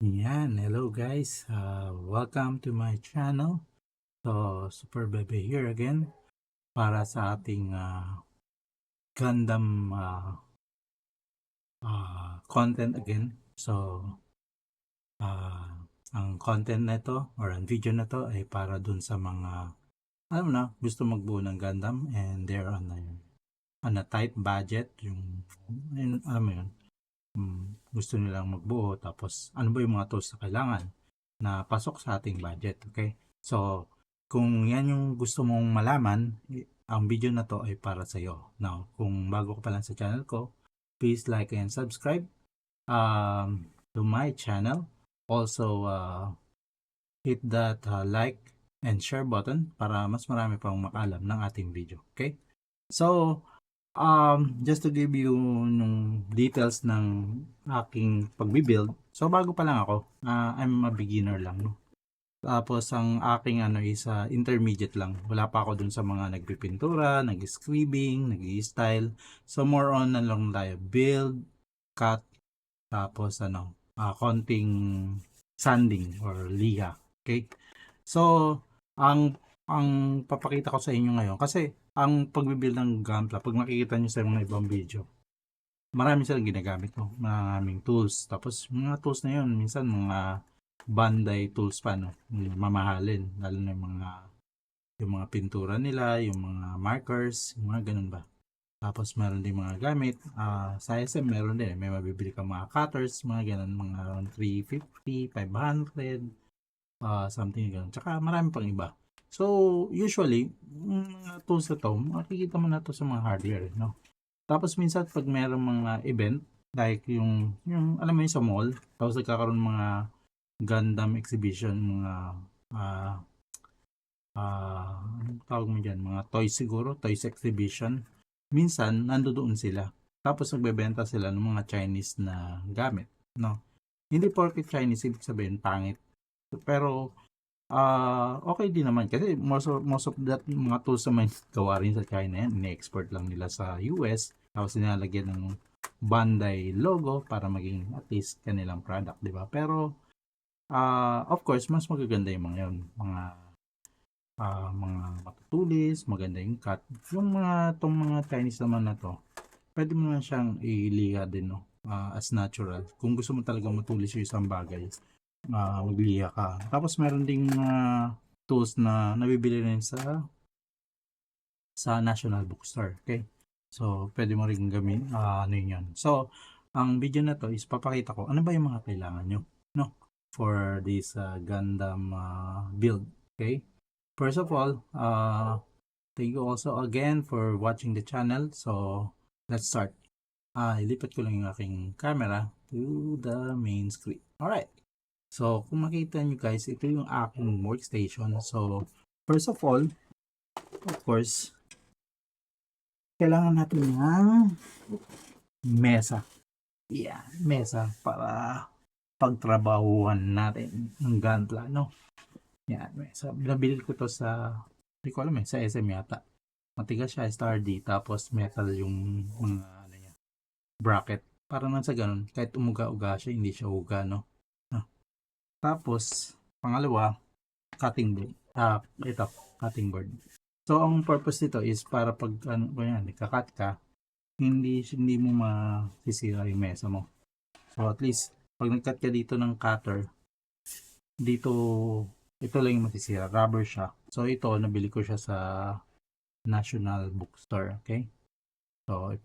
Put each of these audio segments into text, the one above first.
Yan, hello guys. Welcome to my channel. So, Super Bebe here again para sa ating Gundam content again. So, uh, ang content na ito or ang video na to ay para dun sa mga alam na, gusto magbuo ng Gundam and they're on a tight budget. Alam mo yun, gusto nilang magbuo tapos ano ba yung mga tools na kailangan na pasok sa ating budget, okay? So, kung yan yung gusto mong malaman, ang video na to ay para sa iyo. Now, kung bago ka pa lang sa channel ko, please like and subscribe to my channel. Also, hit that like and share button para mas marami pang makaalam ng ating video, okay? So, just to give you yung details ng aking pagbibuild. So, bago pa lang ako. I'm a beginner lang, no? Tapos, ang aking is intermediate lang. Wala pa ako dun sa mga nagpipintura, nag-scribing, nag-style. So, more on na lang tayo. Build, cut, tapos konting sanding or liha. Okay? So, ang papakita ko sa inyo ngayon, kasi ang pagbibuild ng Gunpla, pag makikita nyo sa mga ibang video, marami silang ginagamit, no? Maraming tools. Tapos, mga tools na yun, minsan mga Bandai tools pa, no? Mamahalin. Lalo na yung mga pintura nila, yung mga markers, yung mga ganun ba. Tapos, meron din mga gamit. Sa SM, meron din. May mabibili ka mga cutters, mga ganun, mga around 350, 500, something ganun. Tsaka, marami pang iba. So, usually, mga tools na to, makikita mo na to sa mga hardware, no? Tapos minsan pag mayroong mga event, like yung alam mo yun sa mall, tapos nagkakaroon mga Gundam exhibition, mga anong tawag mo dyan, mga toys siguro, toys exhibition. Minsan, nandoon sila. Tapos nagbebenta sila ng mga Chinese na gamit, no? Hindi porket Chinese, ibig sabihin pangit. Pero, okay din naman kasi most of that mga tools naman gawa rin sa China yan. Ini-export lang nila sa US. Tapos nilalagyan ng Bandai logo para maging at least kanilang product, di ba? Pero, of course, mas magaganda yung mga yun. Mga matutulis, maganda yung cut. Yung tong mga Chinese naman na to, pwede mo na siyang iliha din, no? As natural. Kung gusto mo talaga matulis yung isang bagay, magliha ka. Tapos meron ding tools na nabibili rin sa National Bookstore. Okay? So, pwede mo rin gawin, yun. So, ang video na to is papakita ko ano ba yung mga kailangan nyo, no? For this Gundam build. Okay? First of all, thank you also again for watching the channel. So, let's start. Ilipat ko lang yung aking camera to the main screen. Alright. So, kung makita nyo guys, ito yung aking workstation. So, first of all, of course, kailangan natin ng mesa. Yeah, mesa para pagtrabahuan natin ng Gunpla, no? Yan, mesa. Binabili ko to hindi ko alam sa SM yata. Matigas siya, sturdy, tapos metal yung mga bracket. Para nang sa ganun, kahit umuga-uga siya, hindi siya uga, no? Tapos, pangalawa, cutting board. Ito, cutting board. So, ang purpose nito is para pag, nagka-cut ka, hindi mo masisira yung mesa mo. So, at least, pag nag-cut ka dito ng cutter, dito, ito lang yung masisira. Rubber siya. So, ito, nabili ko siya sa National Bookstore. Okay? So, if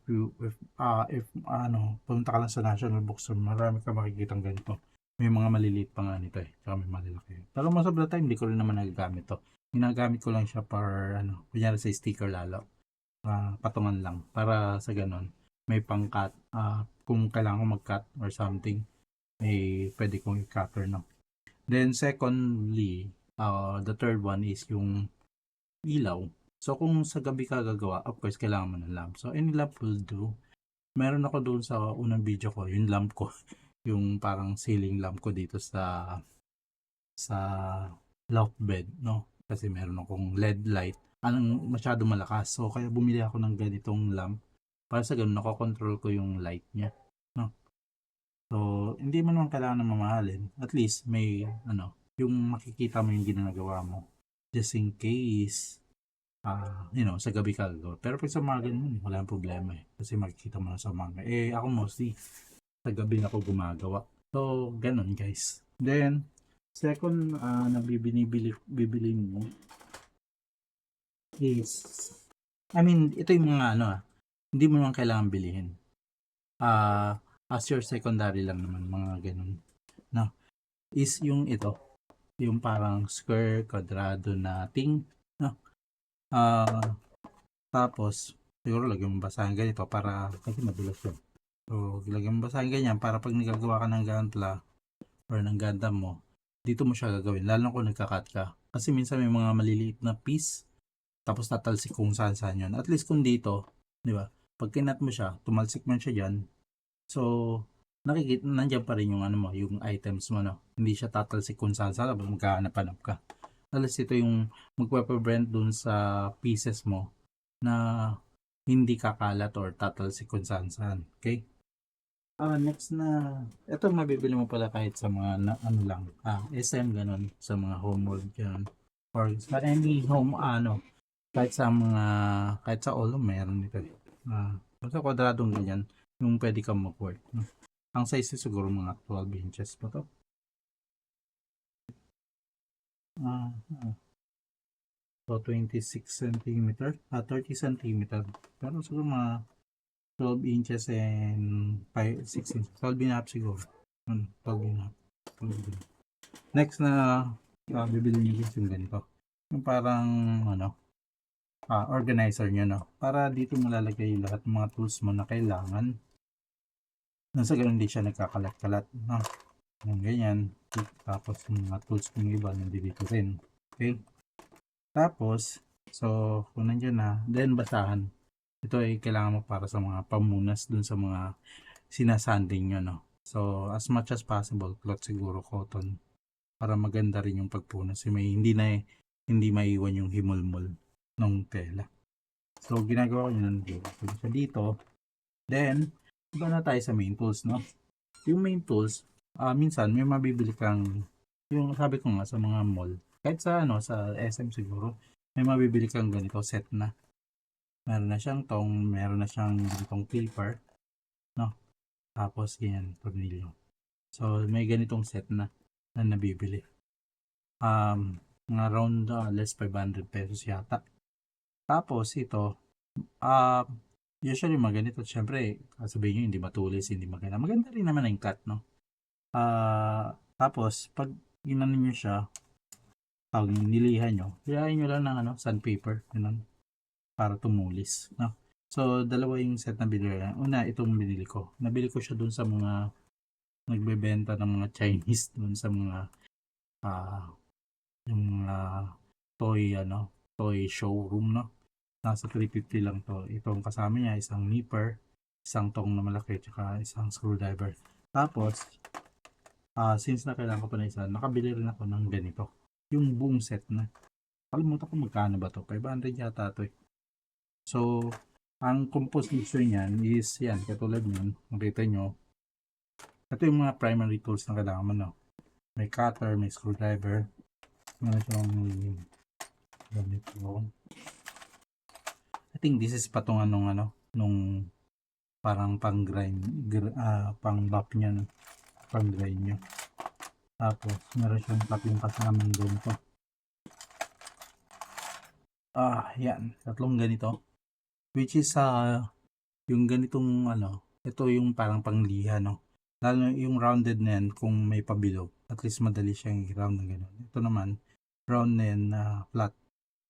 pumunta ka lang sa National Bookstore, marami ka makikitang ganito. May mga maliliit pa nga nito tsaka may malalaki. Pero most of the time, hindi ko rin naman nagagamit to. Ginagamit ko lang siya para, kunyari sa sticker lalo. Patungan lang. Para sa ganun, may pang-cut. Kung kailangan ko mag-cut or something, may pwede kong i-cutter, no? Then, secondly, the third one is yung ilaw. So, kung sa gabi ka gagawa, of course, kailangan mo ng lamp. So, any lamp will do. Meron ako doon sa unang video ko, yung lamp ko. Yung parang ceiling lamp ko dito sa loft bed, no? Kasi meron akong LED light. Anong masyado malakas. So, kaya bumili ako ng ganitong lamp. Para sa ganun, nakokontrol ko yung light niya. No? So, hindi mo naman kailangan na mamahalin. At least may ano, yung makikita mo yung ginagawa mo. Just in case, sa gabi ka gagawa. Pero pag sa umaga naman, wala problema eh. Kasi makikita mo na sa umaga. Eh, ako mostly, sa gabi na ako gumagawa. So, ganun guys. Then, second na bibili mo is, ito yung mga hindi mo naman kailangan bilihin. As your secondary lang naman, mga ganun. No? Is yung ito, yung parang square, quadrado na thing. No? Tapos, siguro lagyan mo basahan ganito para, kasi madulas yun. So, lagyan mo basahan ganyan para pag nagagawa ka ng gantla or ng gundam mo, dito mo siya gagawin. Lalo kung nagka-cut ka. Kasi minsan may mga maliliit na piece, tapos tatalsik kung saan saan yun. At least kung dito, di ba? Pag kinat mo siya, tumalsik man siya dyan. So, nakikita, nandiyan pa rin yung yung items mo, no? Hindi siya tatalsik kung saan saan, magkahanap-hanap ka. At least ito yung magpapabrand dun sa pieces mo na hindi kakalat or tatalsik kung saan saan. Okay? Next na, ito mabibili mo pala kahit sa mga lang, SM ganun, sa mga homeworld ganun. Or sa any home, kahit sa all, meron nito. Basta kwadradong ganyan, yung pwede kang mag-work. No? Ang size siguro mga 12 inches pa to. Ah, ah. So, 26 centimeter, 30 centimeter. Pero siguro mga 12 inches and 6 inches. 12 and a half siguro. 12 and a half. Next na bibili nyo guys yung ganito. Yung parang organizer nyo, no? Para dito malalagay lahat ng mga tools mo na kailangan. Nang sa ganun hindi siya nagkakalat-kalat. No? Yung ganyan. Tapos yung mga tools kong iba nandito rin. Okay? Tapos, so kung nandiyan na, then basahan. Ito ay kailangan mo para sa mga pamunas dun sa mga sinasanding nyo, no? So, as much as possible, cloth siguro, cotton, para maganda rin yung pagpunas. Hindi maiwan yung himulmul ng tela. So, ginagawa ko yun dito. Then, iba na tayo sa main tools, no? Yung main tools, minsan may mabibili kang, yung sabi ko nga sa mga mall, kahit sa SM siguro, may mabibili kang ganito set na. Meron na siyang tong, meron na siyang ganitong clipper, no? Tapos ganyan, tornilyo. So, may ganitong set na nabibili. Mga around less 500 pesos yata. Tapos ito, usually mga ganito, syempre, sabihin nyo hindi matulis, hindi maganda. Maganda rin naman ang cut, no? Tapos, pag ginano nyo siya, nilihan nyo, hilahin nyo lang ng sandpaper, ganun, para tumulis, no? So, dalawa yung set na binili. Una, itong binili ko. Nabili ko siya dun sa mga nagbebenta ng mga Chinese dun sa mga yung toy showroom, no? Nasa 350 lang to. Itong kasama niya, isang nipper, isang tong na malaki, tsaka isang screwdriver. Tapos, since na kailangan ko pa na isa, nakabili rin ako ng ganito. Yung buong set na. Kalimutan ko magkano ba to? 500 yata to eh. So, ang composition niyan is yan, katulad niyan, makita nyo. Ito yung mga primary tools na kailangan mo, no? May cutter, may screwdriver, meron siyang ganito. I think this is patong nung parang pang-grind, pang-bop niya, no? Pang-grind niya. Tapos, meron siyang tatlong kasamang ganito. Yan. Tatlong ganito. Which is, yung ganitong, ito yung parang pangliha, no? Lalo yung rounded na yan, kung may pabilog, at least madali siyang i-round na gano'n. Ito naman, round na yan, flat.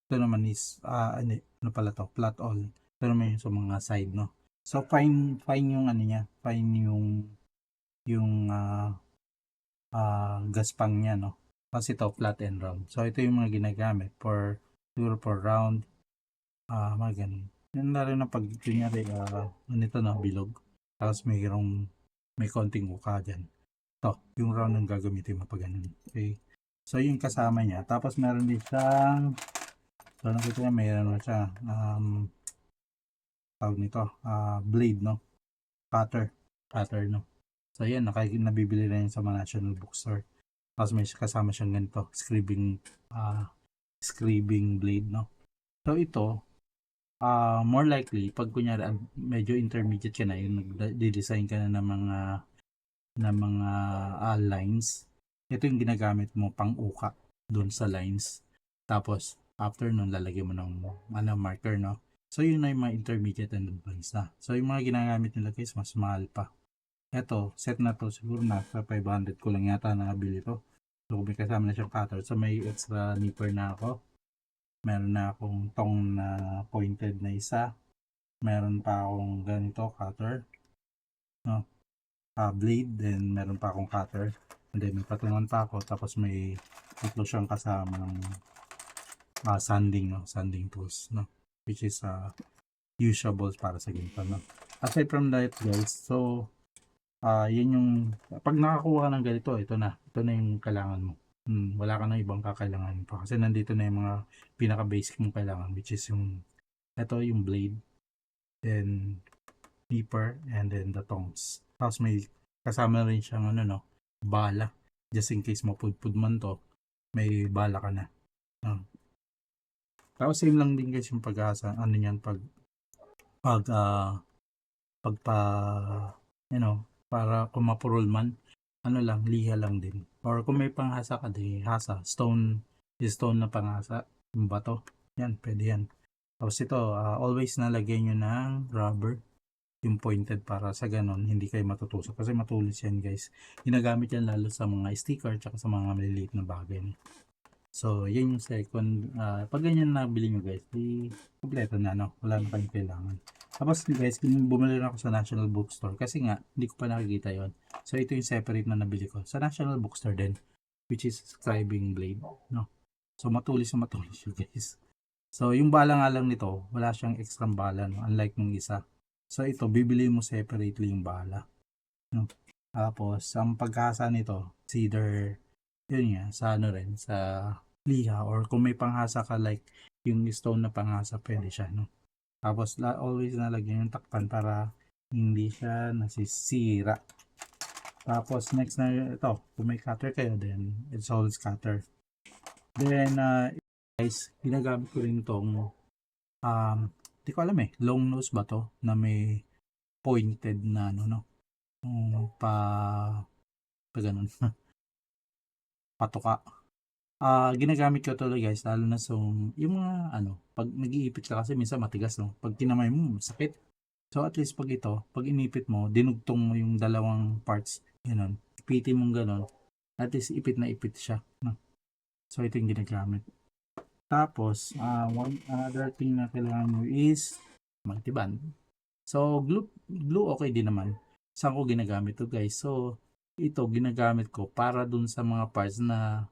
Ito naman is, flat all. Ito naman yung sa mga side, no? So, fine yung niya, fine yung gaspang niya, no? Kasi ito, flat and round. So, ito yung mga ginagamit siguro for round, mga ganun. Yan na rin na pag kunyari, ganito na, bilog. Tapos may konting uka dyan. Ito, yung round ang gagamitin mo pag ganun. Okay? So, yung kasama niya. Tapos, meron din siyang, so, nakita niya, mayroon na siya, tawag nito, blade, no? Cutter, no? So yan, nabibili na yun sa mga National Bookstore. Tapos may kasama siyang ganito, scribing blade, no? So ito, more likely, pag kunyari medyo intermediate ka na, yung nag-design ka na ng mga lines, ito yung ginagamit mo pang uka doon sa lines. Tapos, after nun, lalagyan mo ng marker, no? So, yun na yung mga intermediate and advanced na. So, yung mga ginagamit nila guys, mas mahal pa. Ito, set na to, siguro nasa 500 ko lang yata nakabili to. So, may kasama na siyang cutter. So, may extra nipper na ako. Meron na akong tong na pointed na isa. Meron pa akong ganito, cutter. No? Blade, then meron pa akong cutter. And then may patungan pa ako. Tapos may tatlo siyang kasama ng sanding tools, no? Which is usable para sa ganito, no? Aside from that guys, so yun yung pag nakakuha ka ng ganito, ito na yung kailangan mo. Wala ka na ibang kakailangan pa kasi nandito na yung mga pinaka basic mong kailangan, which is yung yung blade, then nipper, and then the tongs. Tapos may kasama rin siyang bala, just in case mapudpud man to, may bala ka na. Tapos same lang din guys yung pag-asa, para kung mapurol man, liha lang din. Or kung may panghasa ka, stone na panghasa, yung bato, yan, pwede yan. Tapos ito, always nalagyan nyo ng rubber, yung pointed, para sa ganon, hindi kayo matutusok. Kasi matulis yan guys. Ginagamit yan lalo sa mga sticker, tsaka sa mga maliliit na bagay. So, yun yung second. Pag ganyan nabili nyo guys, kompleto na, no? Wala na kayong kailangan. Tapos guys, bumili na ako sa National Bookstore kasi nga, hindi ko pa nakikita yon. So, ito yung separate na nabili ko. Sa National Bookstore din, which is scribing blade, no? So, matulis yun guys. So, yung bala nga lang nito, wala siyang extra bala, no? Unlike nung isa. So, ito, bibili mo separately yung bala, no? Tapos, ang pagkasa nito, it's either yun nga, sa liha, or kung may panghasa ka like yung stone na panghasa, pwede siya, no? Tapos always nalagyan yung takpan para hindi siya nasisira. Tapos next na ito, kung may cutter kayo, then it's always cutter. Then guys, ginagamit ko rin itong di ko alam long nose ba to, na may pointed na pa ganun patuka. Ginagamit ko tuloy guys, lalo na yung mga pag nag-iipit ka kasi minsan matigas, no? Pag kinamay mo, sakit. So at least pag inipit mo, dinugtong mo yung dalawang parts, ganun. Ipitin mong ganun, at least ipit na ipit siya, no? So ito yung ginagamit. Tapos, another thing na kailangan mo is multiband. So glue okay din naman. Saan ko ginagamit to guys? So ito ginagamit ko para dun sa mga parts na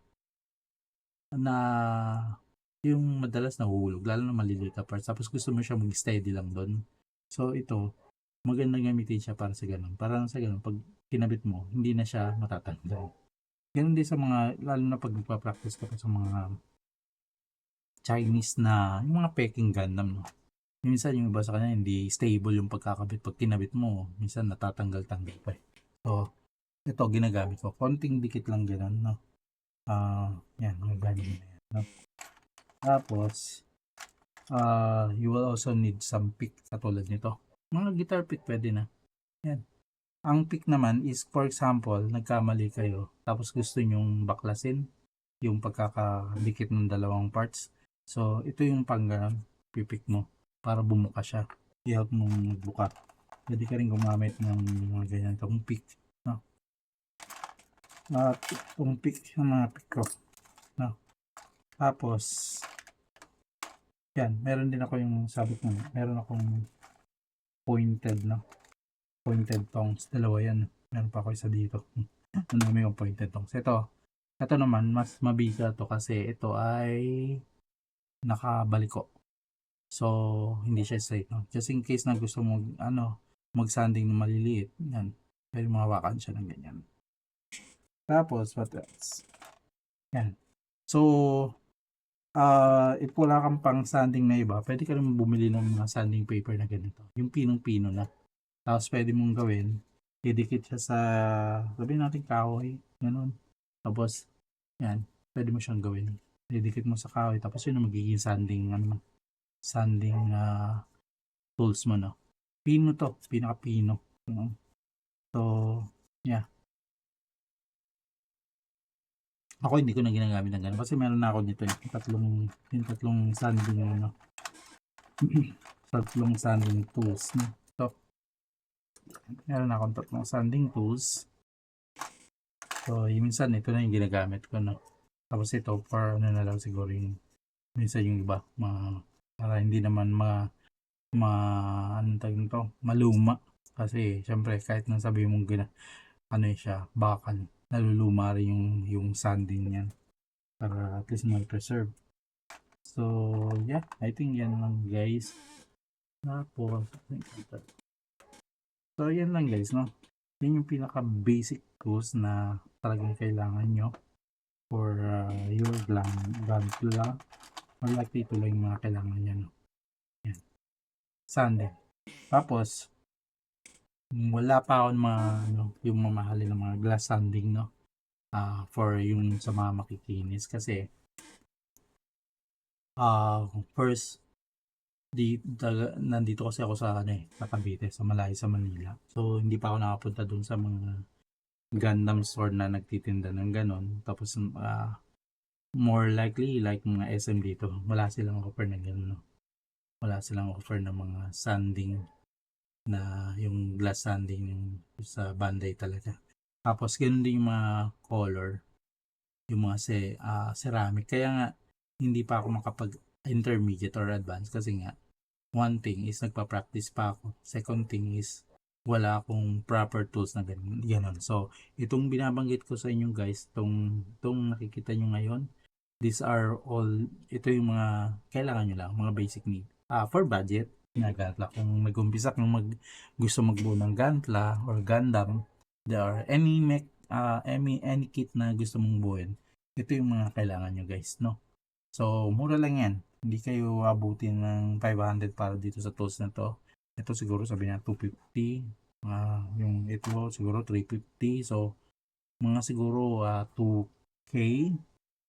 yung madalas nahuhulog, lalo na maliliit na parts, tapos gusto mo siya mag-steady lang doon. So ito, magandang gamitin siya para sa ganun. Para sa ganun, pag kinabit mo, hindi na siya matatanggal. Ganun din sa mga, lalo na pag nagpa-practice ka pa sa mga Chinese na, yung mga Peking Gundam, no? Minsan yung iba sa kanya, hindi stable yung pagkakabit. Pag kinabit mo, minsan natatanggal-tanggal pa eh. So, ito ginagamit ko. Konting dikit lang ganun, no? Yan, mga ganyan na yan, no? Tapos, you will also need some pick katulad nito. Mga guitar pick pwede na. Yan. Ang pick naman is, for example, nagkamali kayo, tapos gusto nyong baklasin yung pagkakadikit ng dalawang parts. So, ito yung pangganon, pipick mo para bumuka siya. I-help mo magbuka. Pwede ka rin gumamit ng mga ganyan itong pick, no? Itong pick, yung mga pick ko, no? Tapos, yan, meron din ako yung sabi ko, meron akong pointed, no? Pointed tongs, dalawa yan. Meron pa ako isa dito. Ano yung pointed tongs. Ito naman, mas mabigat to kasi ito ay nakabaliko. So, hindi siya straight, no? Just in case na gusto mo, mag-sanding na maliliit, yan. Pwede mahawakan siya ng ganyan. Tapos, what else? Yan. So, if wala kang pang sanding na iba, pwede ka rin bumili ng mga sanding paper na ganito. Yung pinong-pino na. Tapos pwede mong gawin, Didikit siya sa, sabihin natin kahoy, gano'n. Tapos, yan, pwede mo siyang gawin. Didikit mo sa kahoy, tapos yun ang magiging sanding, ano mo, sanding tools mo, no? Pino to, pinaka-pino. No? So, yeah. Ako hindi ko na ginagamit ng gano'n kasi meron na ako nito yung tatlong sanding, ano, tatlong sanding tools, no? So, meron na akong tatlong sanding tools. So, minsan ito na yung ginagamit ko, no? Tapos ito, for ano na lang siguro yung, minsan yung iba, para hindi naman anong tawag nito, maluma. Kasi, syempre, kahit nang sabi mong ano siya, bakal, naluluma rin yung sanding niyan. Para at least ma-preserve. So, yeah, I think yan lang guys. Tapos, so yan lang guys, no? Yan yung pinaka basic tools na talagang kailangan nyo for your gantla. Or likely ito lang yung mga kailangan nyo, no? Yan. Sanding. Tapos, wala pa akong mga, ano, yung mamahalin ng mga glass sanding, no? For yung sa mga makikinis. Kasi, first, nandito kasi ako sa ano sa Cavite, sa Malayo, sa Manila. So hindi pa ako nakapunta doon sa mga Gundam store na nagtitinda ng ganon. Tapos more likely like mga SM dito, wala silang offer ng ganon. No? Wala silang offer ng mga sanding na yung glass sanding yung sa Bandai talaga. Tapos ganun din yung mga color, yung mga ceramic. Kaya nga hindi pa ako makapag intermediate or advanced kasi nga one thing is nagpa-practice pa ako. Second thing is wala akong proper tools na ganun. So, itong binabanggit ko sa inyo guys, itong nakikita nyo ngayon, these are all, ito yung mga kailangan nyo lang, mga basic need. For budget, na gantla. Kung nag-umpisa kung gusto magbuo ng gantla or Gundam, there are any kit na gusto mong buuin, ito yung mga kailangan nyo guys, no? So, mura lang yan. Hindi kayo abutin ng 500 para dito sa tools na to. Ito siguro sabi na 250. Yung ito siguro 350. So, mga siguro 2K.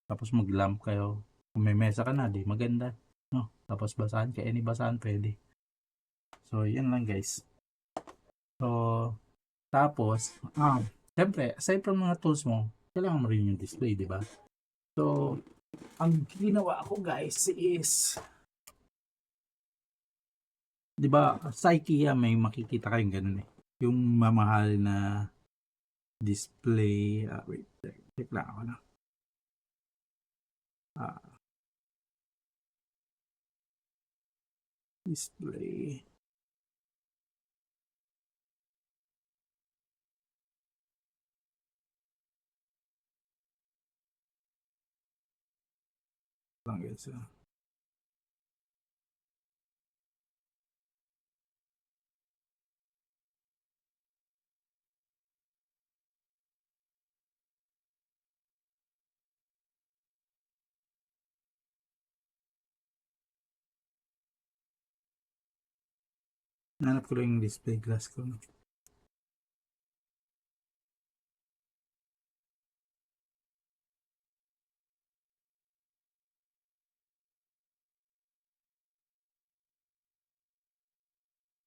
Tapos mag-lamp kayo. Kung may mesa ka na, di maganda. No? Tapos basahan ka. Any basahan pwede. So, yan lang guys. So, tapos, syempre, aside from mga tools mo, kailangan mo rin yung display, di ba? So, ang ginawa ko guys is, di ba, sa IKEA may makikita kayong ganun eh. Yung mamahal na display, wait, check lang ako na. Display. Lang guys. Nanap ko lang yung display glass ko.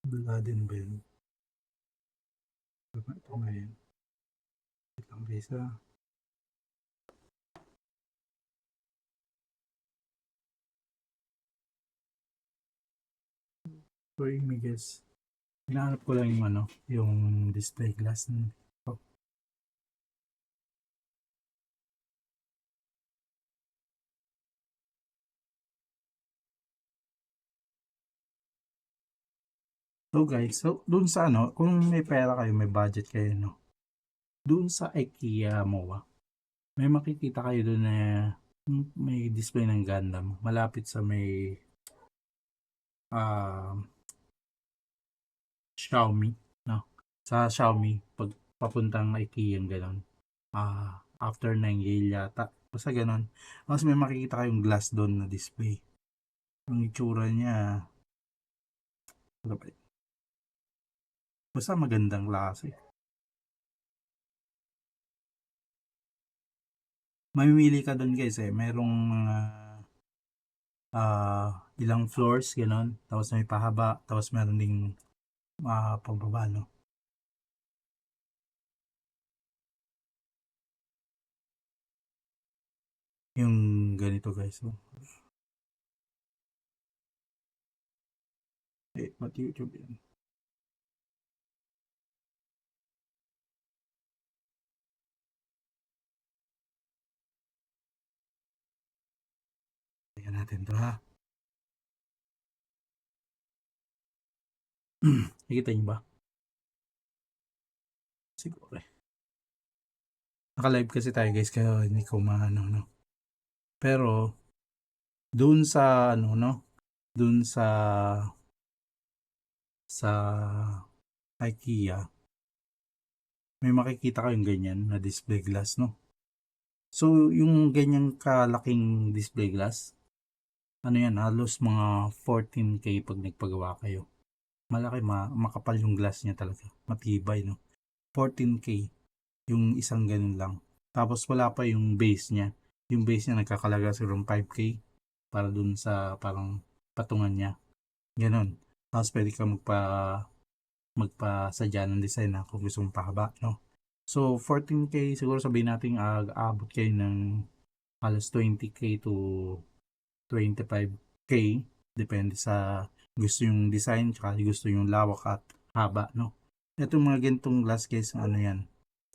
Bladin ba yun? Ito ngayon. Ito lang guys for images. Hinahanap ko lang yung ano, yung display glass. So guys, so dun sa ano, kung may pera kayo, may budget kayo, no? Dun sa IKEA MOA, may makikita kayo dun na may display ng Gundam malapit sa may Xiaomi, no? Sa Xiaomi, pag papuntang IKEA yung gano'n, after 9 gale yata, basta gano'n. Tapos may makikita kayong glass doon na display. Ang itsura niya, ano ba yun? Basta magandang klase. mamimili ka dun guys merong ilang floors gano'n, tapos may pahaba, tapos meron ding pababa, no? Yung ganito guys, oh. Ba't YouTube yan? Tingnan natin to ha. Nakikita niyo ba? Siguro eh. Naka-live kasi tayo guys, kaya hindi ko maano, no? Pero, dun sa, ano, no? Dun sa IKEA, may makikita kayong ganyan na display glass, no? So, yung ganyang kalaking display glass, ano yan, halos mga 14K pag nagpagawa kayo. Malaki, makapal yung glass niya talaga. Matibay, no? 14K yung isang ganun lang. Tapos wala pa yung base niya. Yung base niya nagkakalaga siguro 5K para dun sa parang patungan niya. Ganun. Tapos pwede ka magpasadya ng design na kung gusto mong pahaba, no? So, 14K, siguro sabihin natin aabot kayo ng halos 20K to 25K. Depende sa gusto yung design, tsaka gusto yung lawak at haba, no? Itong mga gantong glass case, ano yan,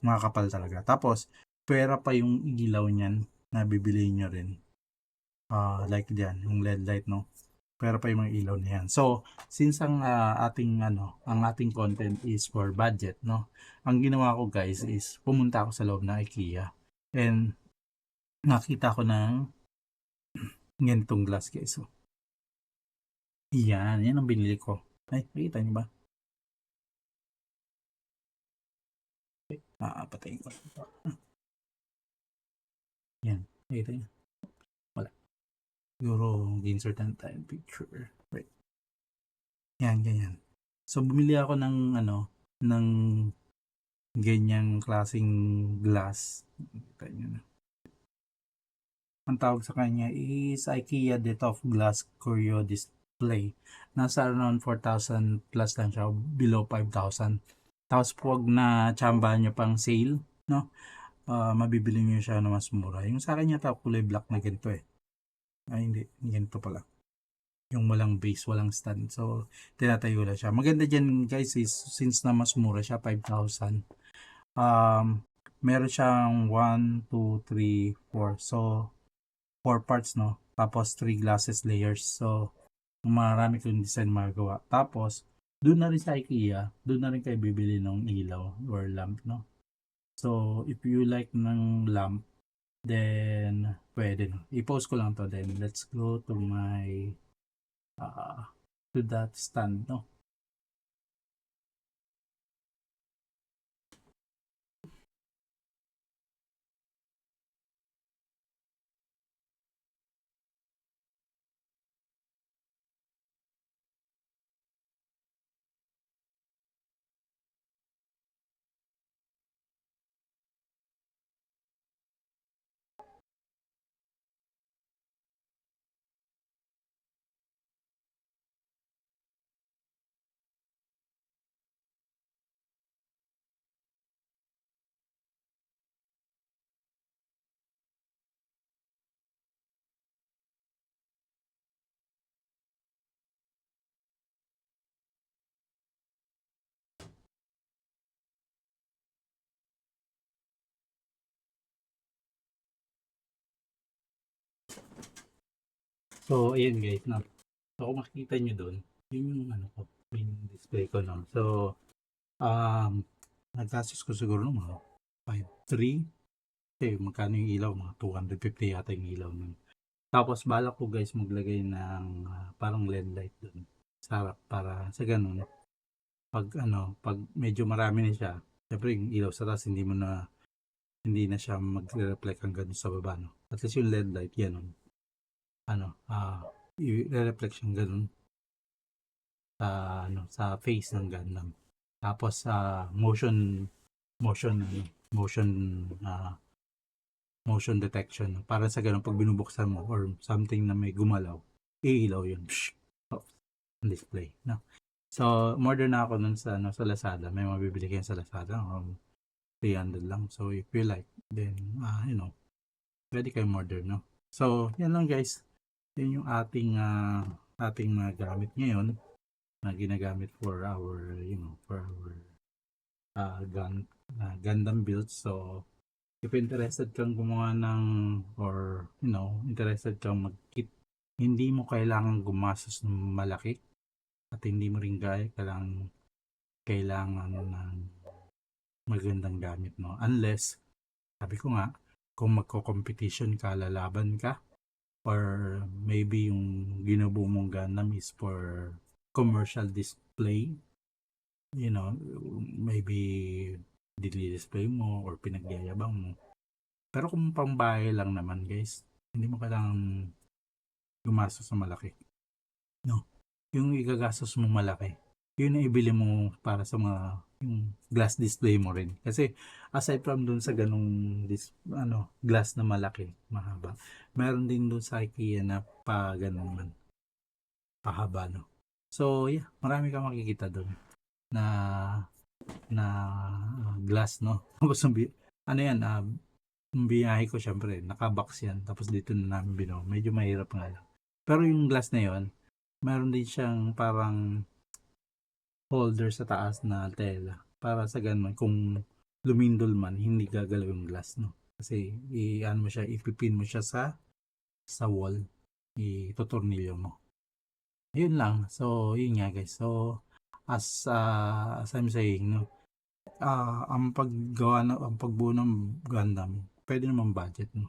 mga kapal talaga. Tapos, pera pa yung ilaw niyan na bibili nyo rin. Like diyan, yung LED light, no? Pero pa yung mga ilaw na yan. So, since ang ang ating content is for budget, no? Ang ginawa ko guys is pumunta ako sa loob ng IKEA and nakita ko ng ganitong glass guys. So, yan ang binili ko. Ay, nakita niyo ba? Patayin ko. Yan, nakita niyo? Wala. Siguro, insert na tayo picture. Right. Yan, ganyan. So, bumili ako ng ng ganyang klaseng glass. Kita nyo na. Ang tawag sa kanya is IKEA Detolf Glass Curio Display. Nasa around 4,000 plus lang siya, below 5,000. Tapos pag na-chamba nyo pang sale, no? Mabibili nyo siya na mas mura. Yung sa akin yata kulay black na ganito eh. Ay hindi, ganito pala. Yung walang base, walang stand. So, tinatayo lang siya. Maganda dyan guys is since na mas mura siya, 5,000. Meron siyang 1, 2, 3, 4. So, 4 parts, no? Tapos 3 glasses layers. So, marami kong design magagawa. Tapos, doon na rin sa IKEA, doon na rin kayo bibili ng ilaw or lamp, no? So, if you like ng lamp, then pwede, no? I-post ko lang to. Then, let's go to my to that stand, no? So, ayan guys, no? So, kung makikita nyo doon, yun yung ko, yung display ko, no? So, nagkasos ko siguro ng mga 5,300. Okay, magkano yung ilaw? Mga 250 yata yung ilaw nun. Tapos, balak ko guys maglagay ng parang LED light doon sa harap para sa ganun. Pag medyo marami na siya, syempre yung ilaw sa taas, hindi na siya magre-reflect hanggang sa baba, no? At least yung LED light, yan, ano, i-reflect siyang ganun sa sa face ng Gundam. Tapos motion motion motion detection. Para sa ganun, pag binubuksan mo or something na may gumalaw, iilaw yun. Oh, display. No? So, order na ako nun sa, sa Lazada. May mabibili kayo sa Lazada. 300 lang. So, if you like, then, pwede kayo order, no? So, yan lang guys. Yan yung ating mga gamit ngayon na ginagamit for our, Gundam builds. So, if interested kang gumawa ng, or, interested kang mag-kit, hindi mo kailangan gumastos ng malaki at hindi mo rin kailangan ng magandang gamit, no? Unless, sabi ko nga, kung magko-competition ka, lalaban ka, or maybe yung ginubo mong Gundam is for commercial display, maybe display mo or pinagyayabang mo. Pero kung pangbahay lang naman guys, hindi mo kailangan gumastos sa malaki. No, yung igagastos mo malaki, yun ang ibili mo para sa mga yung glass display mo rin. Kasi aside from dun sa ganung glass na malaki, mahaba, meron din dun sa IKEA na pa ganun man, pahaba, no. So yeah, marami kang makikita dun na glass, no. Tapos yung biyahe ko syempre nakabox yan, tapos dito na namin binaw, medyo mahirap nga lang. Pero yung glass na yon, meron din siyang parang holder sa taas na tela para sa ganun kung lumindol man hindi gagalaw yung glass, no. Kasi ipipin mo siya sa wall, itutornilyo mo. Yun lang. So yun nga guys. So as I'm saying, no, ang pagbuo ng Gundam, pwede naman budget, no.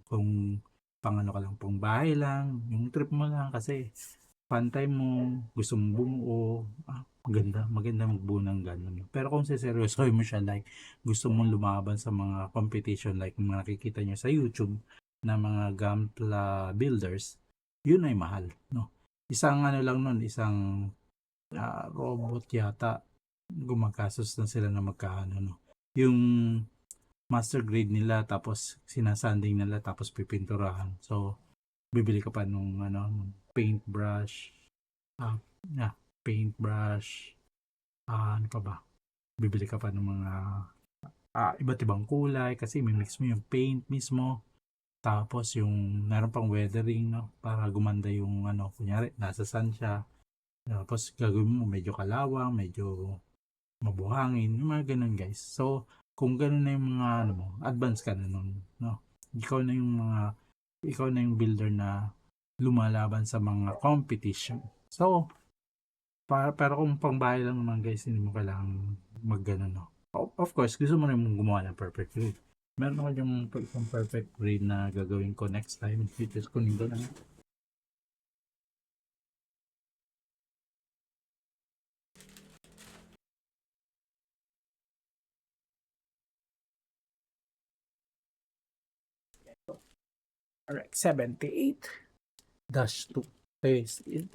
Kung pangano ka lang, pang bahay lang, yung trip mo lang, kasi fun time mo, gusto mong bumuo, maganda magbuo ng Gundam. Pero kung seryosohin mo siya, like gusto mong lumaban sa mga competition, like mga nakikita nyo sa YouTube na mga Gunpla builders, yun ay mahal, no. Isang lang nun, isang robot yata, gumagastos na sila na magkano, no. Yung master grade nila, tapos sinasanding nila, tapos pipinturahan. So bibili ka pa nung paintbrush, ano pa ba, bibili ka pa ng mga iba't ibang kulay, kasi mimix mo yung paint mismo, tapos yung meron pang weathering, no, para gumanda yung kunyari nasa sun siya, tapos gagawin mo medyo kalawang, medyo mabuhangin, yung mga ganun guys. So kung ganun na yung mga advance ka na nun, no, ikaw na yung builder na lumalaban sa mga competition. So pero kung pangbahay lang naman guys, hindi mo kailangan mag-ganun, no. Of course, gusto mo rin mong gumawa ng perfect grade. Meron ako yung perfect grade na gagawin ko next time, which is kunin ko na. Alright, 78-2.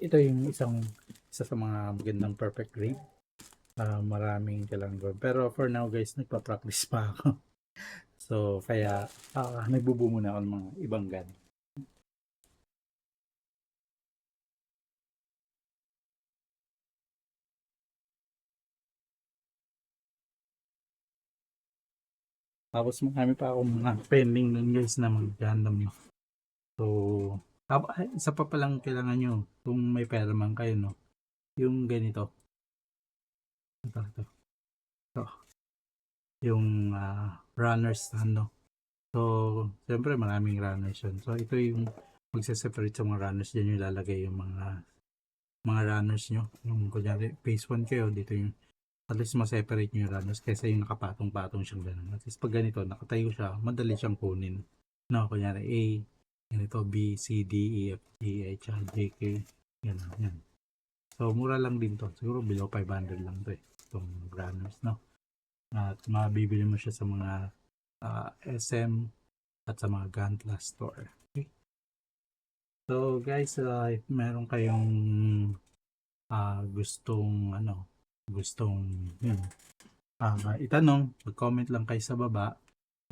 Ito yung isa sa mga magandang perfect grade. Maraming kailangan gawin. Pero for now guys, nagpa-practice pa ako. So kaya nagbubuo muna ako ng mga ibang gun. Tapos marami pa akong mga pending nun guys na mga Gundam. So isa pa palang kailangan nyo kung may pera man kayo, no, yung ganito. Ito. Yung runners, so siyempre maraming runners yun. So ito yung magse-separate sa mga runners. Dyan yung lalagay yung mga runners nyo. Yung kunyari phase 1 kayo, dito yung at least ma-separate nyo yung runners kaysa yung nakapatong-patong siyang ganun. At least pag ganito, nakatayo siya, madali siyang kunin. No, kunyari A, ganito, B, C, D, E, F, G, H, I, J, K, yan. So mura lang din to. Siguro below 500 lang to itong runners, no. At mabibili mo siya sa mga SM at sa mga Gunpla store. Okay? So guys, if meron kayong gustong itanong, mag-comment lang kayo sa baba,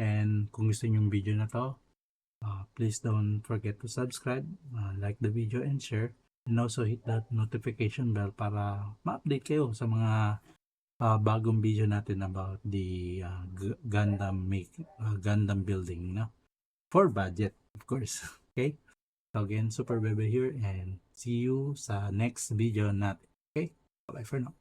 And kung gusto niyo yung video na to, please don't forget to subscribe, like the video and share, and also hit that notification bell para ma-update kayo sa mga bagong video natin about the Gundam building, no? For budget, of course. Okay? So again, Super Bebe here, and see you sa next video natin. Okay? Bye for now.